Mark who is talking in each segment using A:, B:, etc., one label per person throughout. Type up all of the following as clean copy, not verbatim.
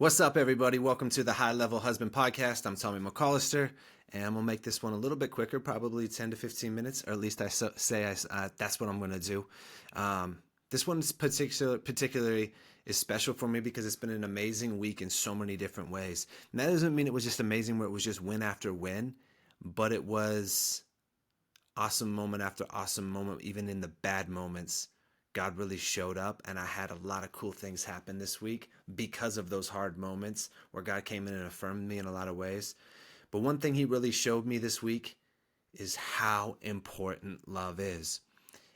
A: What's up, everybody? Welcome to the High Level Husband Podcast. I'm Tommy McAllister, and I'm going to make this one a little bit quicker, probably 10 to 15 minutes, or at least that's what I'm going to do. This one is particularly is special for me because it's been an amazing week in so many different ways. And that doesn't mean it was just amazing where it was just win after win, but it was awesome moment after awesome moment, even in the bad moments. God really showed up, and I had a lot of cool things happen this week because of those hard moments where God came in and affirmed me in a lot of ways. But one thing he really showed me this week is how important love is.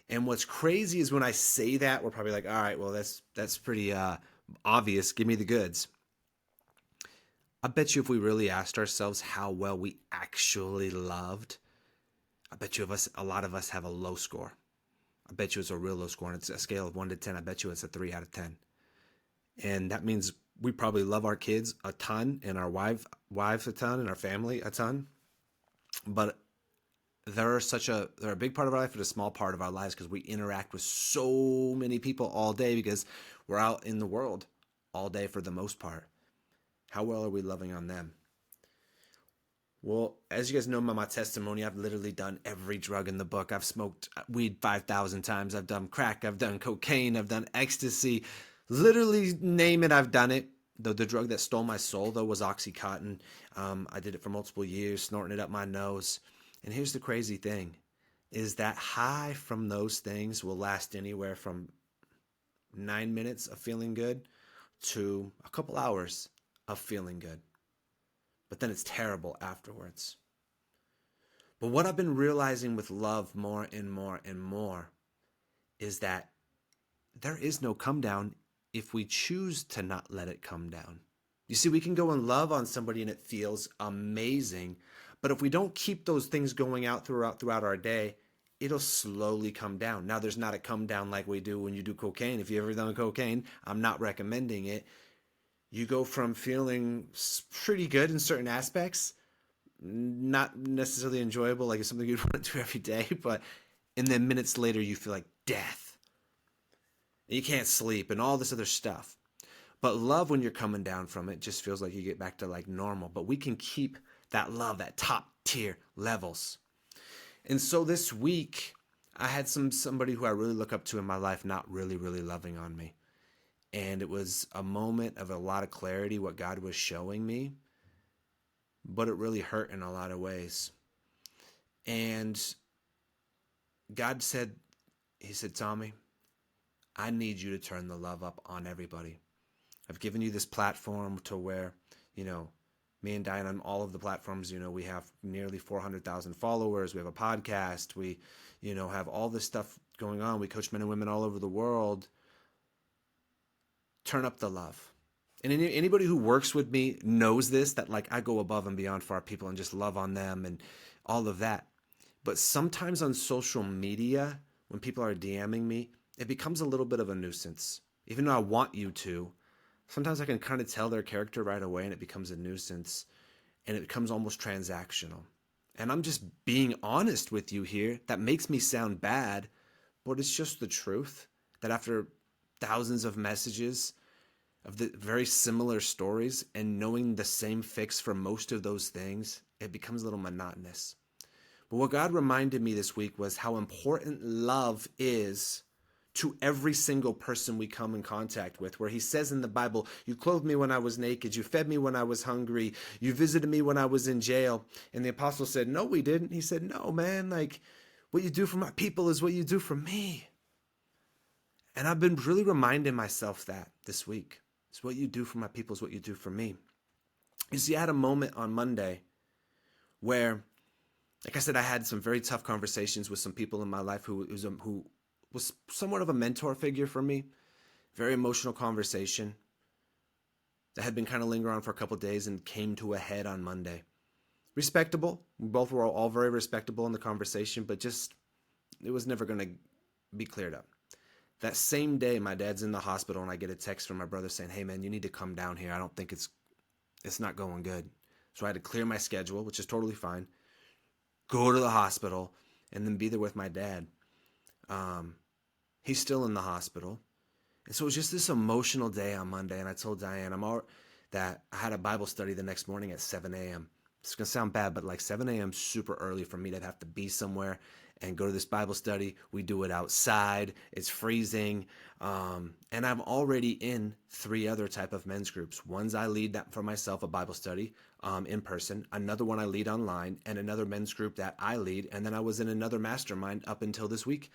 A: And what's crazy is when I say that, we're probably like, all right, well, that's pretty obvious. Give me the goods. I bet you if we really asked ourselves how well we actually loved, I bet you a lot of us have a low score. I bet you it's a real low score, and it's a scale of 1 to 10. I bet you it's a 3 out of 10. And that means we probably love our kids a ton, and our wives a ton, and our family a ton. But they're a big part of our life, but a small part of our lives because we interact with so many people all day because we're out in the world all day for the most part. How well are we loving on them? Well, as you guys know by my testimony, I've literally done every drug in the book. I've smoked weed 5,000 times. I've done crack. I've done cocaine. I've done ecstasy. Literally name it, I've done it. The drug that stole my soul, though, was Oxycontin. I did it for multiple years, snorting it up my nose. And here's the crazy thing, is that high from those things will last anywhere from 9 minutes of feeling good to a couple hours of feeling good. But then it's terrible afterwards. But what I've been realizing with love more and more and more is that there is no come down if we choose to not let it come down. You see, we can go and love on somebody and it feels amazing, but if we don't keep those things going out throughout our day, it'll slowly come down. Now, there's not a come down like we do when you do cocaine. If you've ever done cocaine, I'm not recommending it. You go from feeling pretty good in certain aspects, not necessarily enjoyable, like it's something you'd want to do every day, and then minutes later you feel like death. You can't sleep and all this other stuff. But love, when you're coming down from it, just feels like you get back to like normal. But we can keep that love, that top tier levels. And so this week, I had somebody who I really look up to in my life not really, really loving on me. And it was a moment of a lot of clarity, what God was showing me, but it really hurt in a lot of ways. And God said, he said, Tommy, I need you to turn the love up on everybody. I've given you this platform to where, me and Diane on all of the platforms, we have nearly 400,000 followers. We have a podcast. We, have all this stuff going on. We coach men and women all over the world. Turn up the love. And anybody who works with me knows this, that like I go above and beyond for our people and just love on them and all of that. But sometimes on social media, when people are DMing me, it becomes a little bit of a nuisance. Even though I want you to, sometimes I can kind of tell their character right away and it becomes a nuisance and it becomes almost transactional. And I'm just being honest with you here. That makes me sound bad, but it's just the truth that after thousands of messages of the very similar stories and knowing the same fix for most of those things, it becomes a little monotonous. But what God reminded me this week was how important love is to every single person we come in contact with, where he says in the Bible, you clothed me when I was naked, you fed me when I was hungry, you visited me when I was in jail. And the apostle said, no, we didn't. He said, no, man, like what you do for my people is what you do for me. And I've been really reminding myself that this week. It's what you do for my people is what you do for me. You see, I had a moment on Monday where, like I said, I had some very tough conversations with some people in my life who was somewhat of a mentor figure for me. Very emotional conversation that had been kind of lingering on for a couple of days and came to a head on Monday. Respectable. We both were all very respectable in the conversation, but just it was never going to be cleared up. That same day, my dad's in the hospital, and I get a text from my brother saying, hey, man, you need to come down here. I don't think it's not going good. So I had to clear my schedule, which is totally fine, go to the hospital, and then be there with my dad. He's still in the hospital. And so it was just this emotional day on Monday, and I told Diane, that I had a Bible study the next morning at 7 a.m. It's going to sound bad, but like 7 a.m. super early for me to have to be somewhere and go to this Bible study. We do it outside. It's freezing. And I'm already in 3 other type of men's groups. One's I lead that for myself, a Bible study in person. Another one I lead online, and another men's group that I lead. And then I was in another mastermind up until this week.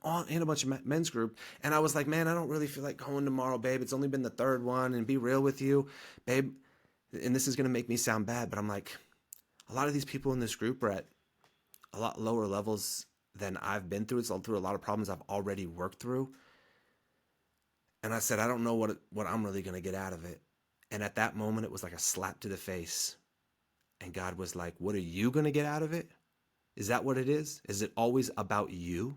A: I'm in a bunch of men's group. And I was like, man, I don't really feel like going tomorrow, babe. It's only been the 3rd one. And be real with you, babe. And this is going to make me sound bad, but I'm like, a lot of these people in this group are at a lot lower levels than I've been through. It's all through a lot of problems I've already worked through. And I said, I don't know what I'm really going to get out of it. And at that moment, it was like a slap to the face. And God was like, what are you going to get out of it? Is that what it is? Is it always about you?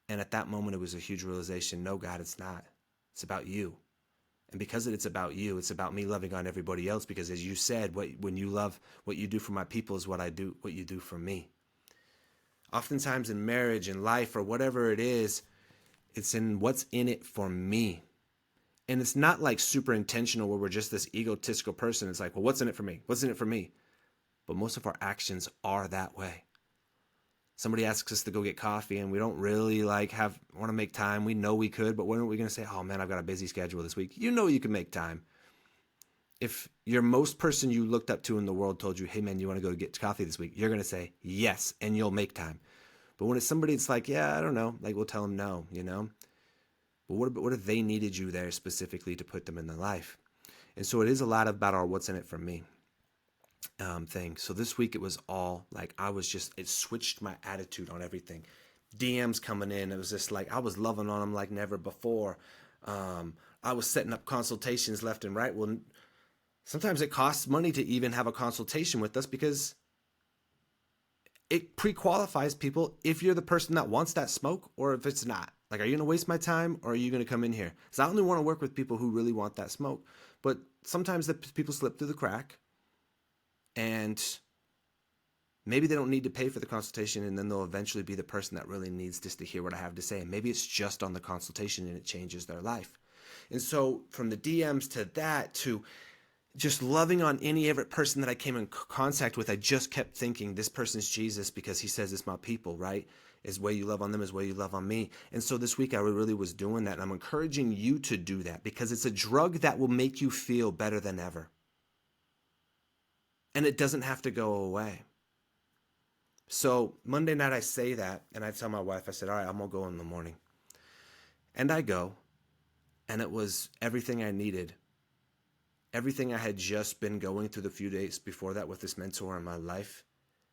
A: And at that moment, it was a huge realization. No, God, it's not. It's about you. And because it's about you, it's about me loving on everybody else. Because as you said, when you love, what you do for my people is what you do for me. Oftentimes in marriage and life or whatever it is, it's in what's in it for me. And it's not like super intentional where we're just this egotistical person. It's like, well, what's in it for me? What's in it for me? But most of our actions are that way. Somebody asks us to go get coffee and we don't really want to make time. We know we could, but when are we going to say, oh man, I've got a busy schedule this week? You know you can make time. If your most person you looked up to in the world told you, hey man, you want to go get coffee this week? You're going to say yes, and you'll make time. But when it's somebody, it's like, yeah, I don't know. Like we'll tell them no, you know? But what if they needed you there specifically to put them in their life? And so it is a lot about our what's in it for me thing. So this week it was all like it switched my attitude on everything. DMs coming in, it was just like I was loving on them like never before. I was setting up consultations left and right. Well, sometimes it costs money to even have a consultation with us because it pre-qualifies people if you're the person that wants that smoke or if it's not. Like, are you going to waste my time or are you going to come in here? Because I only want to work with people who really want that smoke. But sometimes the people slip through the crack. And maybe they don't need to pay for the consultation, and then they'll eventually be the person that really needs just to hear what I have to say. And maybe it's just on the consultation and it changes their life. And so from the DMs to that to just loving on any every person that I came in contact with, I just kept thinking this person's Jesus because he says it's my people, right? Is way you love on them is way you love on me. And so this week I really was doing that. And I'm encouraging you to do that because it's a drug that will make you feel better than ever. And it doesn't have to go away. So Monday night I say that and I tell my wife, I said, all right, I'm going to go in the morning. And I go. And it was everything I needed. Everything I had just been going through the few days before that with this mentor in my life,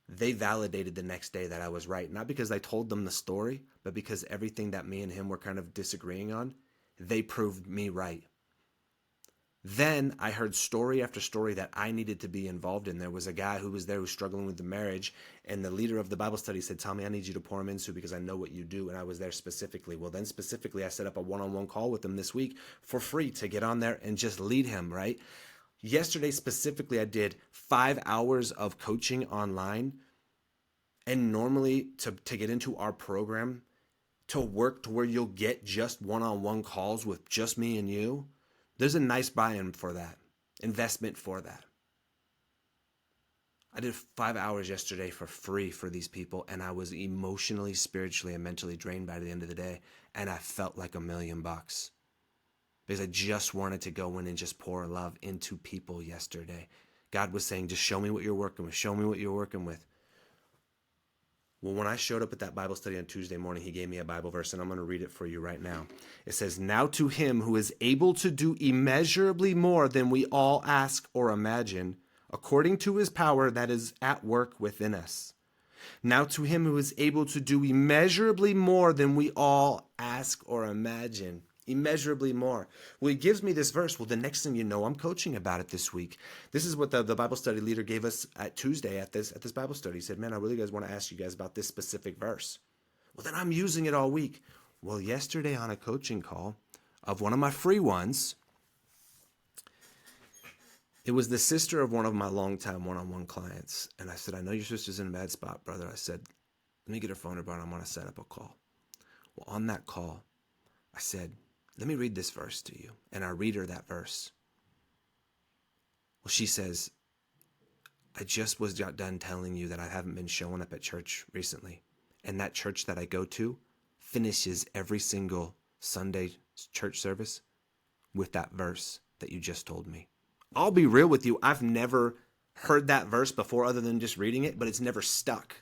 A: they validated the next day that I was right. Not because I told them the story, but because everything that me and him were kind of disagreeing on, they proved me right. Then I heard story after story that I needed to be involved in. There was a guy who was there who was struggling with the marriage, and the leader of the Bible study said, Tommy, I need you to pour him into because I know what you do, and I was there specifically. Well, then specifically, I set up a one-on-one call with him this week for free to get on there and just lead him, right? Yesterday specifically, I did 5 hours of coaching online, and normally to get into our program, to work to where you'll get just one-on-one calls with just me and you, there's a nice buy-in for that, investment for that. I did 5 hours yesterday for free for these people, and I was emotionally, spiritually, and mentally drained by the end of the day, and I felt like $1 million because I just wanted to go in and just pour love into people yesterday. God was saying, just show me what you're working with. Show me what you're working with. Well, when I showed up at that Bible study on Tuesday morning, he gave me a Bible verse, and I'm going to read it for you right now. It says, now to him who is able to do immeasurably more than we all ask or imagine, according to his power that is at work within us. Now to him who is able to do immeasurably more than we all ask or imagine. Immeasurably more. Well, he gives me this verse. Well, the next thing you know, I'm coaching about it this week. This is what the Bible study leader gave us at Tuesday at this Bible study. He said, man, I really guys want to ask you guys about this specific verse. Well, then I'm using it all week. Well, yesterday on a coaching call of one of my free ones, it was the sister of one of my longtime one-on-one clients. And I said, I know your sister's in a bad spot, brother. I said, let me get her phone number and I'm going to set up a call. Well, on that call, I said, let me read this verse to you. And I read her that verse. Well, she says, I just got done telling you that I haven't been showing up at church recently. And that church that I go to finishes every single Sunday church service with that verse that you just told me. I'll be real with you. I've never heard that verse before other than just reading it, but it's never stuck.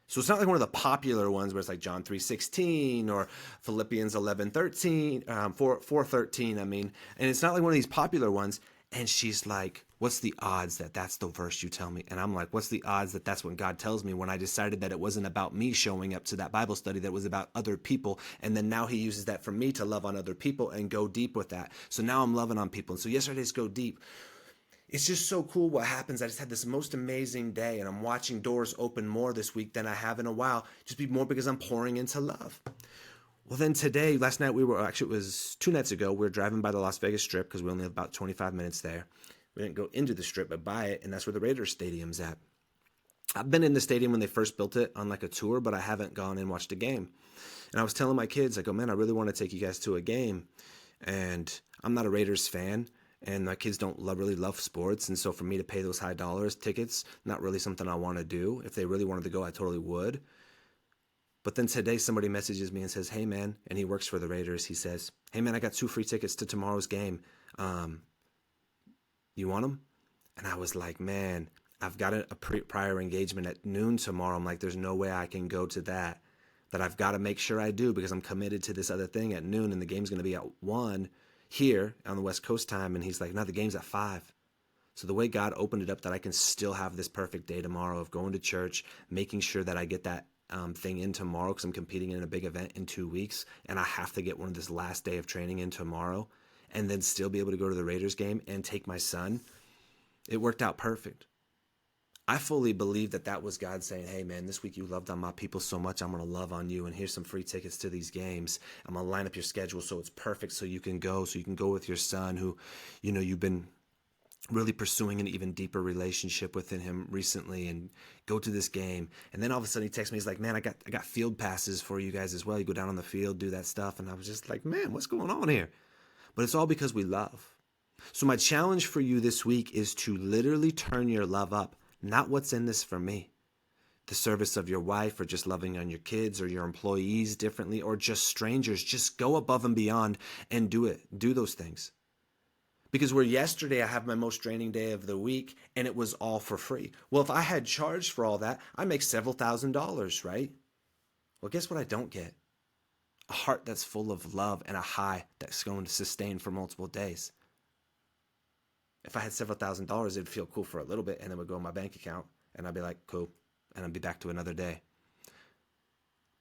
A: So it's not like one of the popular ones where it's like John 3:16 or Philippians 11:13, 4:13, I mean. And it's not like one of these popular ones. And she's like, what's the odds that that's the verse you tell me? And I'm like, what's the odds that that's what God tells me when I decided that it wasn't about me showing up to that Bible study, that was about other people. And then now he uses that for me to love on other people and go deep with that. So now I'm loving on people. And so yesterday's Go Deep. It's just so cool what happens. I just had this most amazing day, and I'm watching doors open more this week than I have in a while. Just be more because I'm pouring into love. Well, then today, last night, it was 2 nights ago, we were driving by the Las Vegas Strip because we only have about 25 minutes there. We didn't go into the Strip, but by it, and that's where the Raiders Stadium's at. I've been in the stadium when they first built it on like a tour, but I haven't gone and watched a game. And I was telling my kids, I go, man, I really want to take you guys to a game. And I'm not a Raiders fan, and my kids don't really love sports. And so for me to pay those high dollars tickets, not really something I want to do. If they really wanted to go, I totally would. But then today somebody messages me and says, hey, man, and he works for the Raiders. He says, hey, man, I got 2 free tickets to tomorrow's game. You want them? And I was like, man, I've got a prior engagement at noon tomorrow. I'm like, there's no way I can go to that. But I've got to make sure I do because I'm committed to this other thing at noon, and the game's going to be at 1 here on the West Coast time. And he's like, no, the game's at 5. So the way God opened it up that I can still have this perfect day tomorrow of going to church, making sure that I get that thing in tomorrow because I'm competing in a big event in 2 weeks, and I have to get one of this last day of training in tomorrow, and then still be able to go to the Raiders game and take my son. It worked out perfect. I fully believe that that was God saying, hey, man, this week you loved on my people so much, I'm going to love on you, and here's some free tickets to these games. I'm going to line up your schedule so it's perfect so you can go with your son who, you've been really pursuing an even deeper relationship within him recently, and go to this game. And then all of a sudden he texts me, he's like, man, I got field passes for you guys as well. You go down on the field, do that stuff. And I was just like, man, what's going on here? But it's all because we love. So my challenge for you this week is to literally turn your love up, not what's in this for me. The service of your wife, or just loving on your kids or your employees differently, or just strangers. Just go above and beyond and do it. Do those things. Because where yesterday I have my most draining day of the week and it was all for free. Well, if I had charged for all that, I make several $1,000s, right? Well, guess what I don't get? A heart that's full of love and a high that's going to sustain for multiple days. If I had several $1,000s, it'd feel cool for a little bit and then it would go in my bank account and I'd be like, cool. And I'd be back to another day.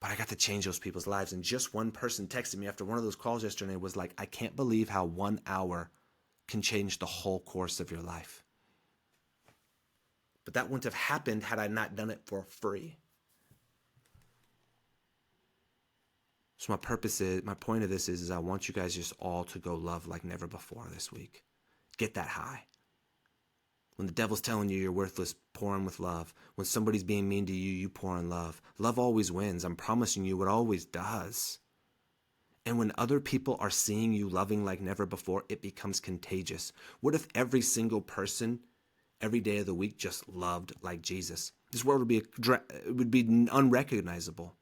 A: But I got to change those people's lives. And just one person texted me after one of those calls yesterday and was like, I can't believe how 1 hour can change the whole course of your life. But that wouldn't have happened had I not done it for free. So my point of this is I want you guys just all to go love like never before this week. Get that high. When the devil's telling you you're worthless, pour in with love. When somebody's being mean to you, you pour in love. Love always wins. I'm promising you, it always does. And when other people are seeing you loving like never before, it becomes contagious. What if every single person, every day of the week, just loved like Jesus? This world would be unrecognizable.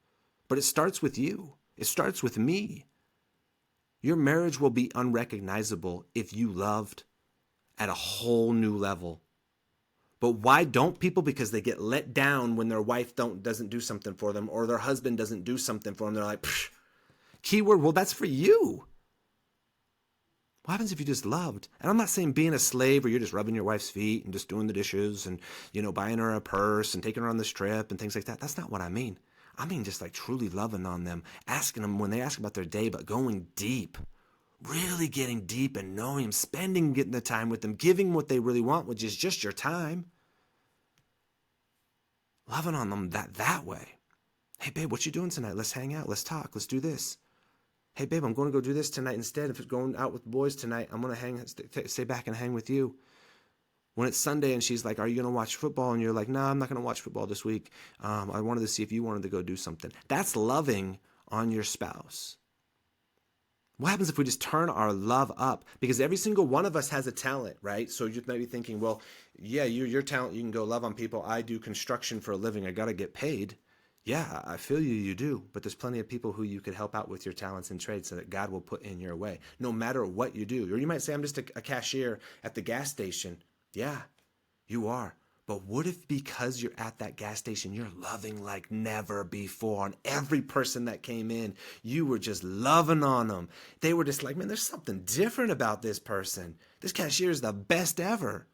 A: But it starts with you. It starts with me. Your marriage will be unrecognizable if you loved at a whole new level. But why don't people? Because they get let down when their wife doesn't do something for them, or their husband doesn't do something for them. They're like, psh. Keyword, well, that's for you. What happens if you just loved? And I'm not saying being a slave or you're just rubbing your wife's feet and just doing the dishes and, buying her a purse and taking her on this trip and things like that. That's not what I mean. I mean just like truly loving on them, asking them when they ask about their day, but going deep, really getting deep and knowing them, getting the time with them, giving what they really want, which is just your time. Loving on them that way. Hey, babe, what you doing tonight? Let's hang out. Let's talk. Let's do this. Hey, babe, I'm going to go do this tonight instead. If it's going out with the boys tonight, I'm going to stay back and hang with you. When it's Sunday and she's like, are you going to watch football? And you're like, no, I'm not going to watch football this week. I wanted to see if you wanted to go do something. That's loving on your spouse. What happens if we just turn our love up? Because every single one of us has a talent, right? So you might be thinking, well, yeah, your talent, you can go love on people. I do construction for a living. I got to get paid. Yeah, I feel you do. But there's plenty of people who you could help out with your talents and trades so that God will put in your way, no matter what you do. Or you might say, I'm just a cashier at the gas station. Yeah, you are. But what if because you're at that gas station, you're loving like never before? And every person that came in, you were just loving on them. They were just like, man, there's something different about this person. This cashier is the best ever.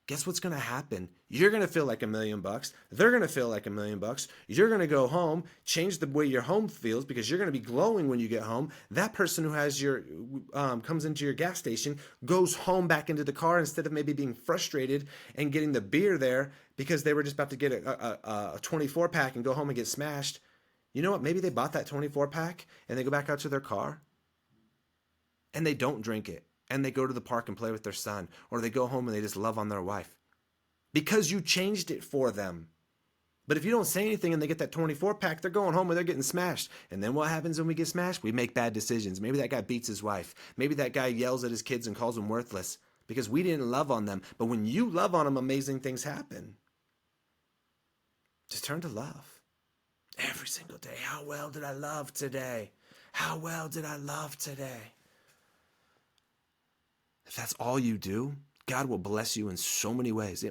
A: Guess what's going to happen? You're going to feel like $1,000,000. They're going to feel like $1,000,000. You're going to go home, change the way your home feels because you're going to be glowing when you get home. That person who has your comes into your gas station goes home back into the car instead of maybe being frustrated and getting the beer there because they were just about to get a 24 pack and go home and get smashed. You know what? Maybe they bought that 24 pack and they go back out to their car and they don't drink it. And they go to the park and play with their son, or they go home and they just love on their wife because you changed it for them. But if you don't say anything and they get that 24 pack, they're going home and they're getting smashed. And then what happens when we get smashed? We make bad decisions. Maybe that guy beats his wife. Maybe that guy yells at his kids and calls them worthless because we didn't love on them. But when you love on them, amazing things happen. Just turn to love every single day. How well did I love today? How well did I love today? If that's all you do, God will bless you in so many ways.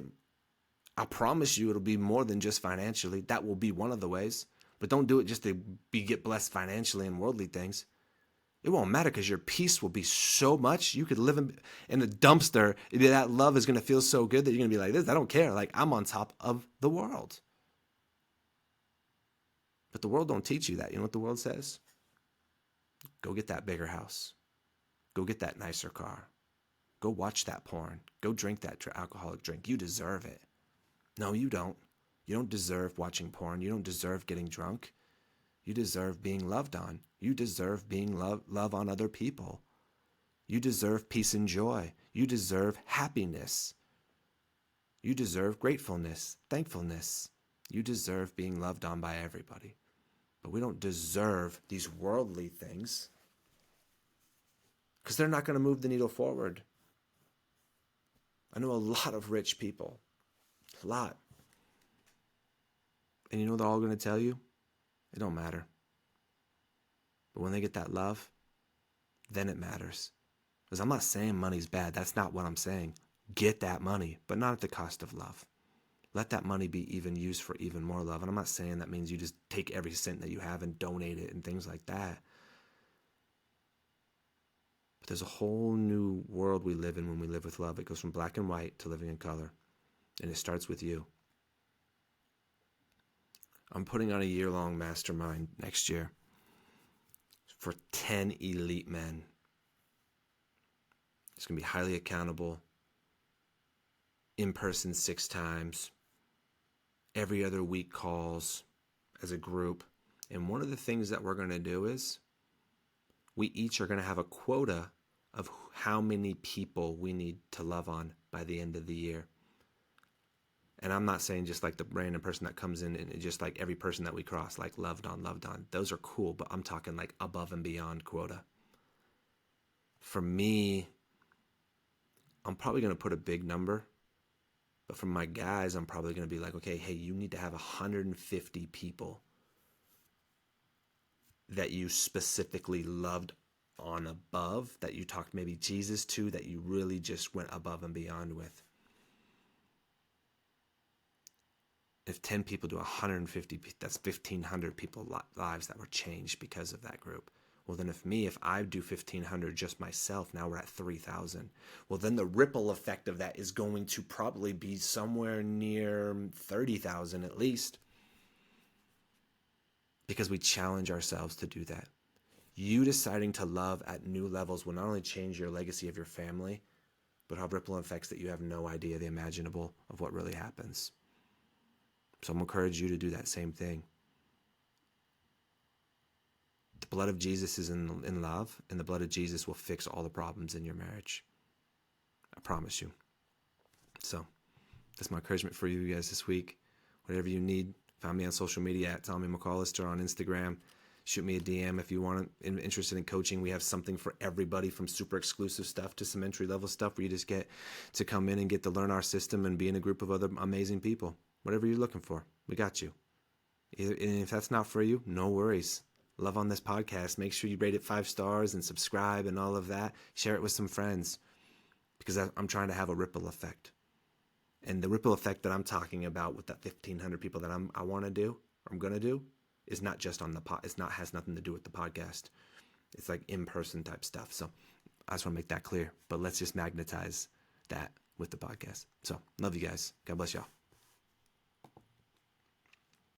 A: I promise you it'll be more than just financially. That will be one of the ways. But don't do it just to get blessed financially and worldly things. It won't matter because your peace will be so much. You could live in a dumpster. That love is going to feel so good that you're going to be like this. I don't care. Like I'm on top of the world. But the world don't teach you that. You know what the world says? Go get that bigger house. Go get that nicer car. Go watch that porn. Go drink that alcoholic drink. You deserve it. No, you don't. You don't deserve watching porn. You don't deserve getting drunk. You deserve being loved on. You deserve being love on other people. You deserve peace and joy. You deserve happiness. You deserve gratefulness, thankfulness. You deserve being loved on by everybody. But we don't deserve these worldly things because they're not going to move the needle forward. I know a lot of rich people, a lot. And you know what they're all going to tell you? It don't matter. But when they get that love, then it matters. Because I'm not saying money's bad. That's not what I'm saying. Get that money, but not at the cost of love. Let that money be even used for even more love. And I'm not saying that means you just take every cent that you have and donate it and things like that. But there's a whole new world we live in when we live with love. It goes from black and white to living in color. And it starts with you. I'm putting on a year-long mastermind next year for 10 elite men. It's going to be highly accountable, in person 6 times, every other week calls as a group. And one of the things that we're going to do is we each are going to have a quota of how many people we need to love on by the end of the year. And I'm not saying just like the random person that comes in and just like every person that we cross, like loved on. Those are cool, but I'm talking like above and beyond quota. For me, I'm probably going to put a big number. But for my guys, I'm probably going to be like, okay, hey, you need to have 150 people that you specifically loved on above, that you talked maybe Jesus to, that you really just went above and beyond with. If 10 people do 150, that's 1,500 people's lives that were changed because of that group. Well, then if I do 1,500 just myself, now we're at 3,000. Well, then the ripple effect of that is going to probably be somewhere near 30,000 at least. Because we challenge ourselves to do that. You deciding to love at new levels will not only change your legacy of your family, but have ripple effects that you have no idea the imaginable of what really happens. So I'm going to encourage you to do that same thing. The blood of Jesus is in love, and the blood of Jesus will fix all the problems in your marriage. I promise you. So that's my encouragement for you guys this week. Whatever you need, find me on social media at Tommy McAllister on Instagram. Shoot me a DM if you want interested in coaching. We have something for everybody, from super exclusive stuff to some entry level stuff where you just get to come in and get to learn our system and be in a group of other amazing people. Whatever you're looking for, we got you. And if that's not for you, no worries. Love on this podcast. Make sure you rate it 5 stars and subscribe and all of that. Share it with some friends, because I'm trying to have a ripple effect. And the ripple effect that I'm talking about with that 1,500 people that I want to do, or I'm going to do, is not just on the pod. Has nothing to do with the podcast. It's like in-person type stuff. So I just want to make that clear. But let's just magnetize that with the podcast. So love you guys. God bless y'all.